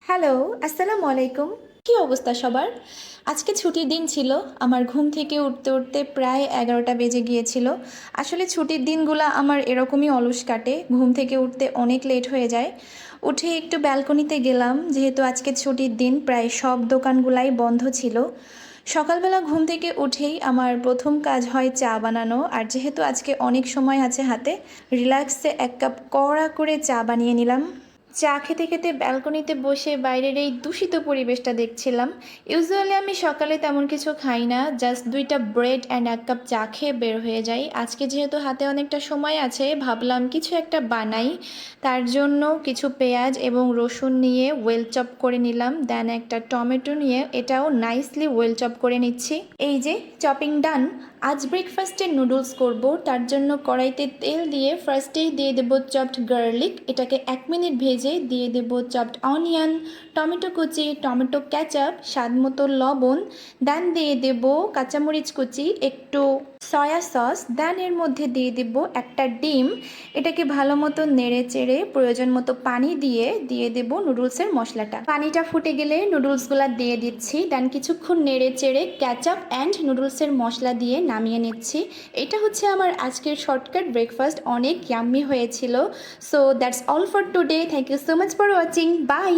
Hello, আসসালামু আলাইকুম। কি অবস্থা সবার? আজকে ছুটির দিন ছিল। আমার ঘুম থেকে উঠতে উঠতে প্রায় 11টা বেজে গিয়েছিল। আসলে ছুটির দিনগুলা আমার এরকমই অলস কাটে। ঘুম থেকে উঠতে অনেক লেট হয়ে যায়। উঠে একটু ব্যালকনিতে গেলাম, যেহেতু আজকে ছুটির দিন প্রায় সব দোকানগুলাই বন্ধ ছিল। সকালবেলা ঘুম থেকে উঠেই আমার প্রথম কাজ হয় চা বানানো, আর যেহেতু আজকে অনেক সময় আছে হাতে, রিল্যাক্সে এক কাপ কড়া করে চা বানিয়ে নিলাম। চা খেতে খেতে ব্যালকনিতে বসে বাইরের এই দূষিত পরিবেশটা দেখছিলাম। ইউজুয়ালি আমি সকালে তেমন কিছু খাই না, জাস্ট 2টা ব্রেড অ্যান্ড এক কাপ চা খেয়ে বের হয়ে যাই। আজকে যেহেতু হাতে অনেকটা সময় আছে, ভাবলাম কিছু একটা বানাই। তার জন্য কিছু পেঁয়াজ এবং রসুন নিয়ে ওয়েল চপ করে নিলাম, দেন একটা টমেটো নিয়ে এটাও নাইসলি ওয়েল চপ করে নিচ্ছি। এই যে চপিং ডান। আজ ব্রেকফাস্টে নুডলস করব, তার জন্য কড়াইতে তেল দিয়ে ফার্স্টেই দিয়ে দেবো চপড গার্লিক, এটাকে 1 মিনিট ভেজে দিয়ে দেবো চপড অনিয়ন, টমেটো কুচি, টমেটো কেচাপ, স্বাদ মতো লবণ, দেন দিয়ে দেবো কাঁচামরিচ কুচি, একটু সয়া সস, দেন এর মধ্যে দিয়ে দেব একটা ডিম। এটাকে ভালো মতো নেড়ে চেড়ে প্রয়োজন মতো পানি দিয়ে দিয়ে দেব নুডলসের মশলাটা। পানিটা ফুটে গেলে নুডলসগুলো দিয়ে দিচ্ছি, দেন কিছুক্ষণ নেড়ে চেড়ে ক্যাচআপ অ্যান্ড নুডলসের মশলা দিয়ে নামিয়ে নিচ্ছি। এটা হচ্ছে আমার আজকের শর্টকাট ব্রেকফাস্ট, অনেক ইয়াম্মি হয়েছিল। So that's all for today. Thank you so much for watching. By.